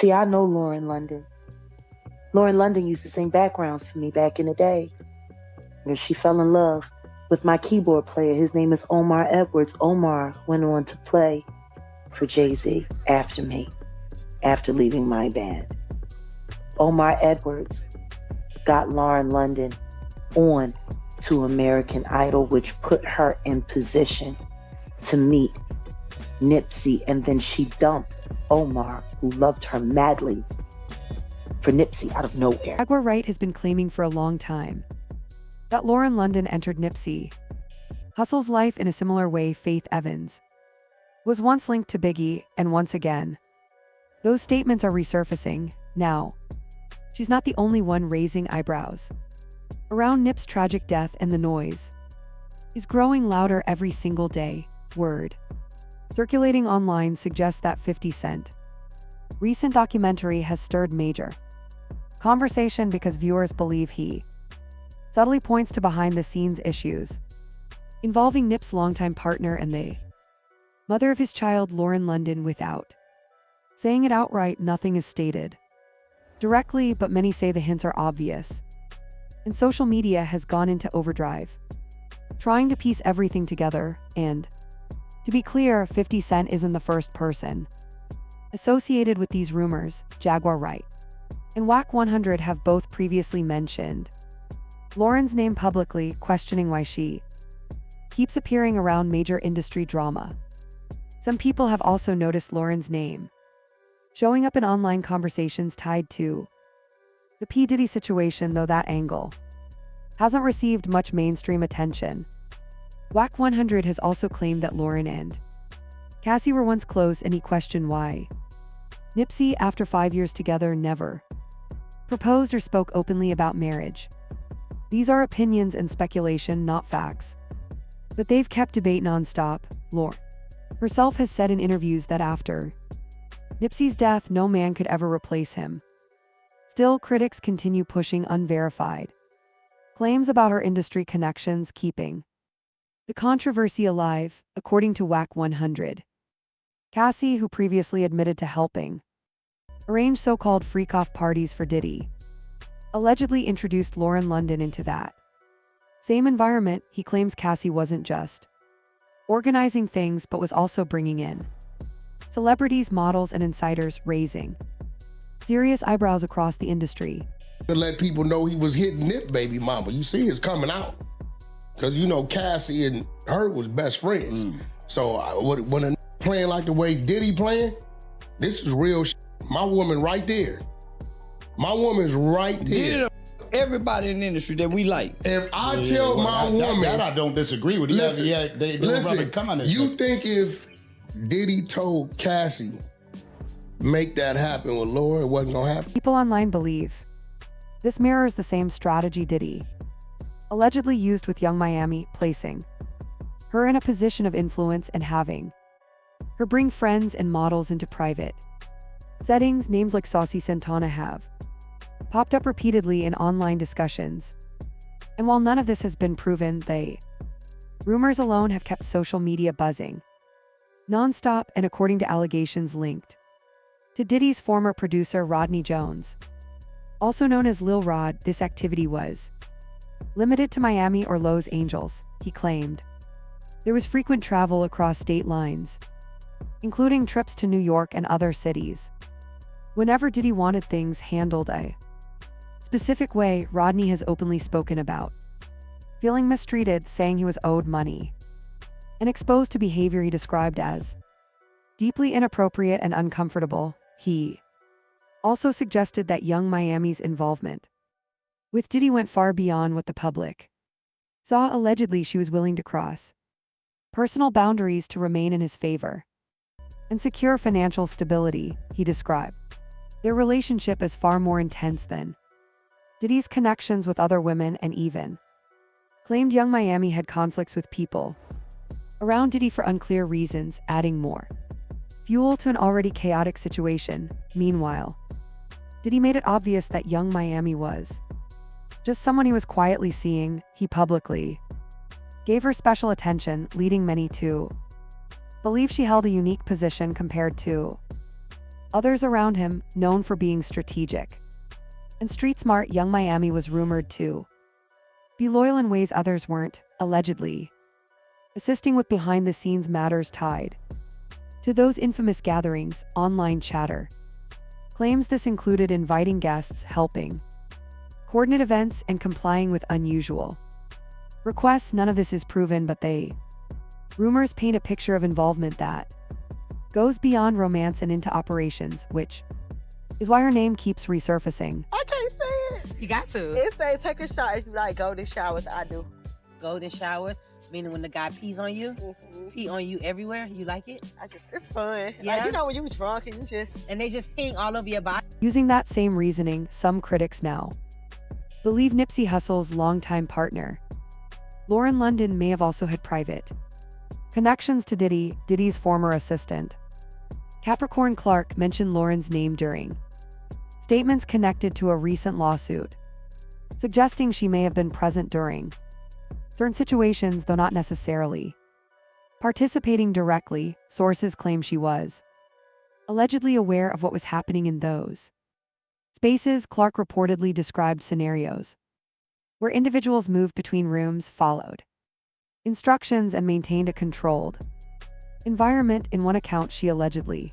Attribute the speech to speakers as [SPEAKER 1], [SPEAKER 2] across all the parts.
[SPEAKER 1] See, I know Lauren London. Lauren London used to sing backgrounds for me back in the day. And she fell in love with my keyboard player. His name is Omar Edwards. Omar went on to play for Jay-Z after me, after leaving my band. Omar Edwards got Lauren London on to American Idol, which put her in position to meet Nipsey, and then she dumped Omar, who loved her madly, for Nipsey out of nowhere.
[SPEAKER 2] Jaguar Wright has been claiming for a long time that Lauren London entered Nipsey Hussle's life in a similar way Faith Evans was once linked to Biggie, and once again, those statements are resurfacing now. She's not the only one raising eyebrows around Nip's tragic death, and the noise is growing louder every single day. Word circulating online suggests that 50 Cent recent documentary has stirred major conversation because viewers believe he subtly points to behind-the-scenes issues involving Nip's longtime partner and the mother of his child, Lauren London, without saying it outright. Nothing is stated directly, but many say the hints are obvious, and social media has gone into overdrive, trying to piece everything together. And to be clear, 50 Cent isn't the first person associated with these rumors. Jaguar Wright and Wack 100 have both previously mentioned Lauren's name publicly, questioning why she keeps appearing around major industry drama. Some people have also noticed Lauren's name showing up in online conversations tied to the P. Diddy situation, though that angle hasn't received much mainstream attention. Wack 100 has also claimed that Lauren and Cassie were once close, and he questioned why Nipsey, after 5 years together, never proposed or spoke openly about marriage. These are opinions and speculation, not facts, but they've kept debate nonstop. Lauren herself has said in interviews that after Nipsey's death, no man could ever replace him. Still, critics continue pushing unverified claims about her industry connections, keeping the controversy alive. According to Wack 100, Cassie, who previously admitted to helping arrange so-called freak-off parties for Diddy, allegedly introduced Lauren London into that same environment. He claims Cassie wasn't just organizing things, but was also bringing in celebrities, models, and insiders, raising serious eyebrows across the industry.
[SPEAKER 3] To let people know he was hitting Nip baby mama. You see it's coming out. Because, you know, Cassie and her was best friends. So when a playing like the way Diddy playing, this is real shit. My woman right there. My woman's right there.
[SPEAKER 4] Everybody in the industry that we like.
[SPEAKER 3] If I tell my woman...
[SPEAKER 5] That I don't disagree with.
[SPEAKER 3] Listen,
[SPEAKER 5] Listen, come on
[SPEAKER 3] you think if Diddy told Cassie, make that happen with Laura, it wasn't gonna happen?
[SPEAKER 2] People online believe this mirrors the same strategy Diddy allegedly used with Young Miami, placing her in a position of influence and having her bring friends and models into private settings. Names like Saucy Santana have popped up repeatedly in online discussions, and while none of this has been proven, the rumors alone have kept social media buzzing nonstop. And according to allegations linked to Diddy's former producer Rodney Jones, also known as Lil Rod, this activity was limited to Miami or Los Angeles. He claimed there was frequent travel across state lines, including trips to New York and other cities. Whenever Diddy wanted things handled a specific way, Rodney has openly spoken about feeling mistreated, saying he was owed money, and exposed to behavior he described as deeply inappropriate and uncomfortable. He also suggested that Young Miami's involvement with Diddy went far beyond what the public saw. Allegedly, she was willing to cross personal boundaries to remain in his favor and secure financial stability. He described their relationship as far more intense than Diddy's connections with other women, and even claimed Young Miami had conflicts with people around Diddy for unclear reasons, adding more fuel to an already chaotic situation. Meanwhile, Diddy made it obvious that Young Miami was just someone he was quietly seeing. He publicly gave her special attention, leading many to believe she held a unique position compared to Others around him, known for being strategic and street-smart, young Miami was rumored to be loyal in ways others weren't, allegedly assisting with behind-the-scenes matters tied to those infamous gatherings. Online chatter claims this included inviting guests, helping coordinate events, and complying with unusual requests. None of this is proven, but rumors paint a picture of involvement that goes beyond romance and into operations, which is why her name keeps resurfacing.
[SPEAKER 6] I can't say it.
[SPEAKER 7] You got to.
[SPEAKER 6] It say take a shot if you like golden showers. I do.
[SPEAKER 7] Golden showers, meaning when the guy pees on you, pee on you everywhere. You like it?
[SPEAKER 6] It's fun.
[SPEAKER 7] Yeah.
[SPEAKER 6] Like, you know when you drunk and
[SPEAKER 7] and they just peeing all over your body.
[SPEAKER 2] Using that same reasoning, some critics now believe Nipsey Hussle's longtime partner, Lauren London, may have also had private connections to Diddy's former assistant. Capricorn Clark mentioned Lauren's name during statements connected to a recent lawsuit, suggesting she may have been present during certain situations, though not necessarily participating directly. Sources claim she was allegedly aware of what was happening in those spaces. Clark reportedly described scenarios where individuals moved between rooms, followed instructions, and maintained a controlled environment. In one account, she allegedly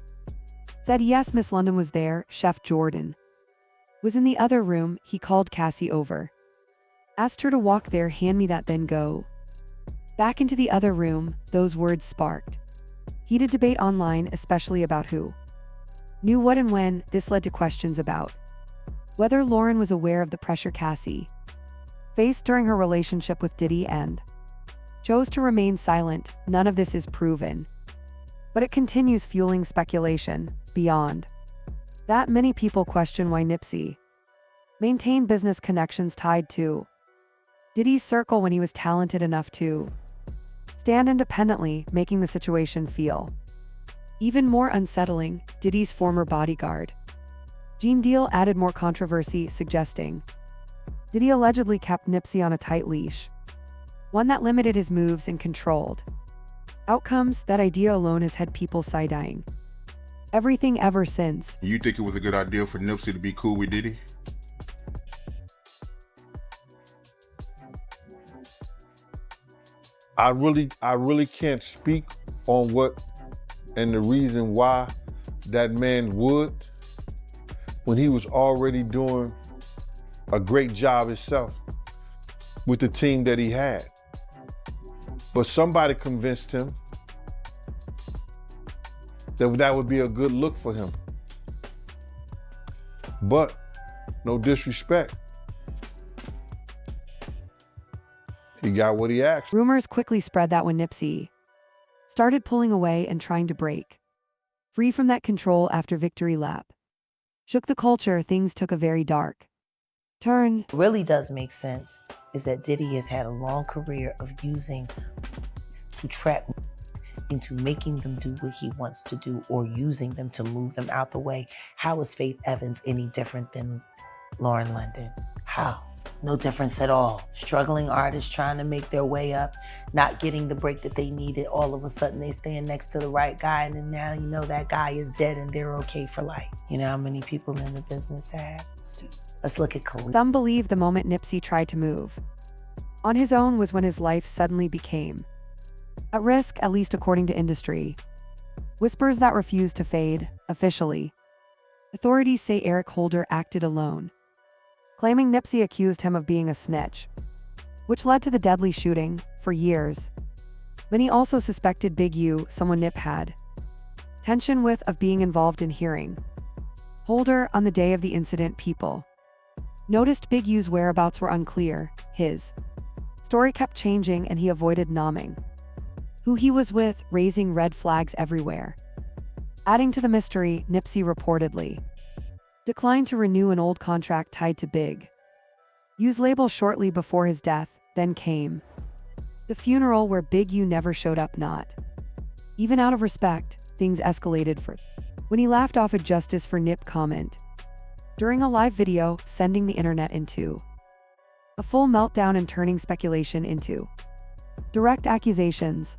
[SPEAKER 2] said, "Yes, Miss London was there. Chef Jordan was in the other room. He called Cassie over, asked her to walk there, hand me that, then go back into the other room." Those words sparked heated debate online, especially about who knew what and when. This led to questions about whether Lauren was aware of the pressure Cassie faced during her relationship with Diddy and chose to remain silent. None of this is proven, but it continues fueling speculation. Beyond that, many people question why Nipsey maintained business connections tied to Diddy's circle when he was talented enough to stand independently, making the situation feel even more unsettling. Diddy's former bodyguard, Gene Deal, added more controversy, suggesting Diddy allegedly kept Nipsey on a tight leash, one that limited his moves and controlled outcomes. That idea alone has had people side-eyeing everything ever since.
[SPEAKER 8] You think it was a good idea for Nipsey to be cool with Diddy?
[SPEAKER 9] I really can't speak on what and the reason why that man would, when he was already doing a great job himself with the team that he had. But somebody convinced him that would be a good look for him. But no disrespect, he got what he asked.
[SPEAKER 2] Rumors quickly spread that when Nipsey started pulling away and trying to break free from that control after Victory Lap shook the culture, things took a very dark turn.
[SPEAKER 10] Really does make sense is that Diddy has had a long career of using to trap into making them do what he wants to do or using them to move them out the way. How is Faith Evans any different than Lauren London? How? No difference at all. Struggling artists trying to make their way up, not getting the break that they needed. All of a sudden they stand next to the right guy, and then now you know that guy is dead and they're okay for life. You know how many people in the business that happens to? Let's look at Khalid.
[SPEAKER 2] Some believe the moment Nipsey tried to move on his own was when his life suddenly became at risk, at least according to industry whispers that refused to fade. Officially, authorities say Eric Holder acted alone, claiming Nipsey accused him of being a snitch, which led to the deadly shooting. For years, many also suspected Big U, someone Nip had tension with, of being involved in hearing Holder. On the day of the incident, people noticed Big U's whereabouts were unclear. His story kept changing and he avoided naming who he was with, raising red flags everywhere. Adding to the mystery, Nipsey reportedly declined to renew an old contract tied to Big U's label shortly before his death. Then came the funeral, where Big U never showed up. Not even out of respect, things escalated for when he laughed off a "justice for Nip" comment during a live video, sending the internet into a full meltdown and turning speculation into direct accusations.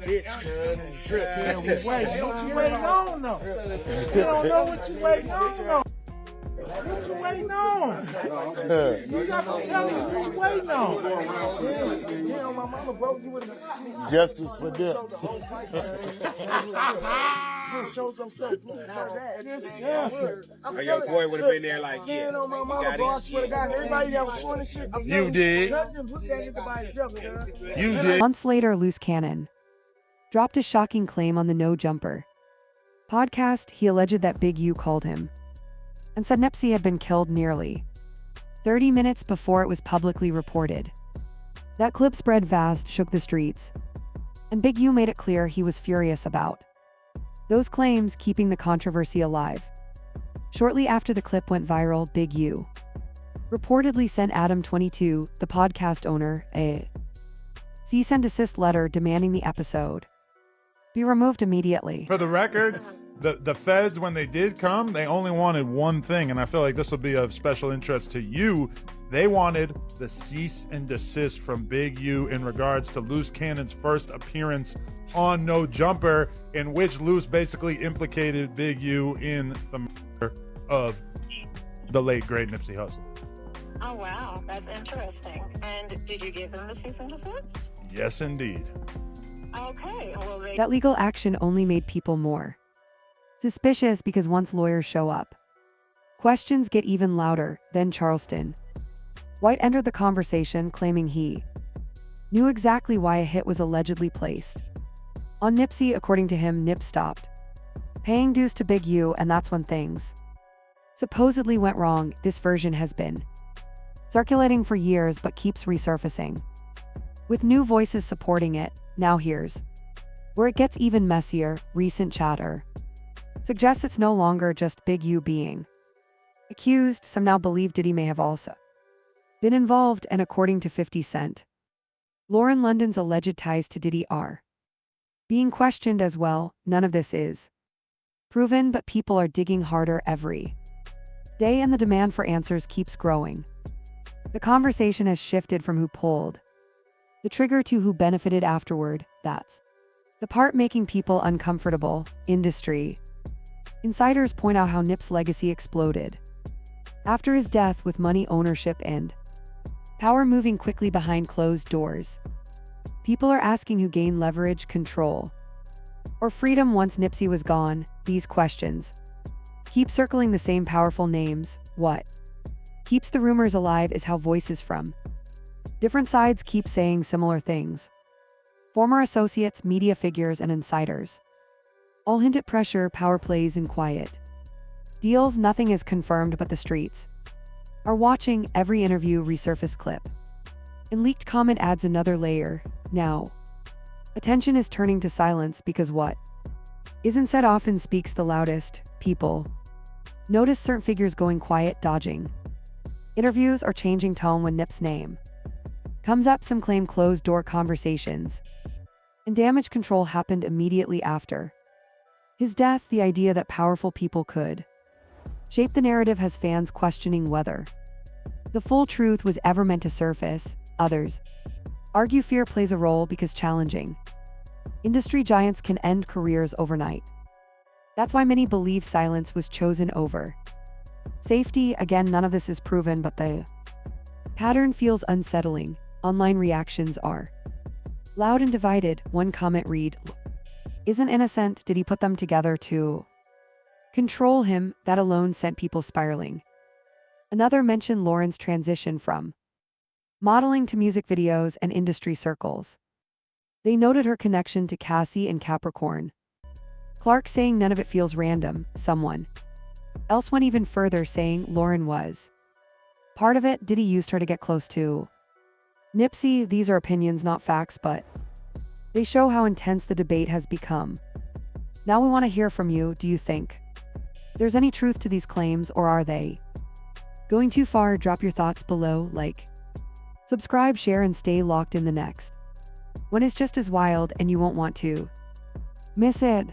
[SPEAKER 11] What you waiting on though? You don't know what you waiting on though. What you waiting on? You got to tell us what you waiting on. Damn, my mama broke you with a
[SPEAKER 12] Justice for them.
[SPEAKER 11] Shows yourself.
[SPEAKER 13] Or your boy would have been there like, yeah.
[SPEAKER 11] On my mama, bro, I swear to God, everybody that was doing this shit,
[SPEAKER 12] You did.
[SPEAKER 11] nothing put that nigga by himself,
[SPEAKER 12] You did.
[SPEAKER 2] Months later, Loose Cannon dropped a shocking claim on the No Jumper podcast. He alleged that Big U called him and said Nipsey had been killed nearly 30 minutes before it was publicly reported. That clip spread fast, shook the streets, and Big U made it clear he was furious about those claims, keeping the controversy alive. Shortly after the clip went viral, Big U reportedly sent Adam22, the podcast owner, a cease and desist letter demanding the episode be removed immediately.
[SPEAKER 14] For the record, the feds, when they did come, they only wanted one thing, and I feel like this will be of special interest to you. They wanted the cease and desist from Big U in regards to Loose Cannon's first appearance on No Jumper, in which Loose basically implicated Big U in the murder of the late, great Nipsey Hussle.
[SPEAKER 15] Oh, wow. That's interesting. And did you give them the cease and desist?
[SPEAKER 14] Yes, indeed.
[SPEAKER 15] Okay. Well,
[SPEAKER 2] That legal action only made people more suspicious, because once lawyers show up, questions get even louder. Then Charleston White entered the conversation, claiming he knew exactly why a hit was allegedly placed on Nipsey. According to him, Nip stopped paying dues to Big U, and that's when things supposedly went wrong. This version has been circulating for years but keeps resurfacing, with new voices supporting it. Now here's where it gets even messier. Recent chatter suggests it's no longer just Big U being accused. Some now believe Diddy may have also been involved, and according to 50 Cent, Lauren London's alleged ties to Diddy are being questioned as well. None of this is proven, but people are digging harder every day, and the demand for answers keeps growing. The conversation has shifted from who pulled the trigger to who benefited afterward. That's the part making people uncomfortable. Industry insiders point out how Nip's legacy exploded after his death, with money, ownership, and power moving quickly behind closed doors. People are asking who gained leverage, control, or freedom once Nipsey was gone. These questions keep circling the same powerful names. What keeps the rumors alive is how voices from different sides keep saying similar things. Former associates, media figures, and insiders all hint at pressure, power plays, and quiet deals. Nothing is confirmed, but the streets are watching. Every interview, resurfaced clip, and leaked comment adds another layer. Now, attention is turning to silence, because what isn't said often speaks the loudest. People notice certain figures going quiet, dodging interviews, or changing tone when Nip's name comes up. Some claim closed-door conversations and damage control happened immediately after his death. The idea that powerful people could shape the narrative has fans questioning whether the full truth was ever meant to surface. Others argue fear plays a role, because challenging industry giants can end careers overnight. That's why many believe silence was chosen over safety. Again, none of this is proven, but the pattern feels unsettling. Online reactions are loud and divided. One comment read, "Isn't innocent, did he put them together to control him?" That alone sent people spiraling. Another mentioned Lauren's transition from modeling to music videos and industry circles. They noted her connection to Cassie and Capricorn Clark, saying none of it feels random. Someone else went even further, saying Lauren was part of it. Diddy used her to get close to Nipsey. These are opinions, not facts, but they show how intense the debate has become. Now we want to hear from you. Do you think there's any truth to these claims, or are they going too far? Drop your thoughts below. Like, subscribe, share, and stay locked in. The next one is just as wild, and you won't want to miss it.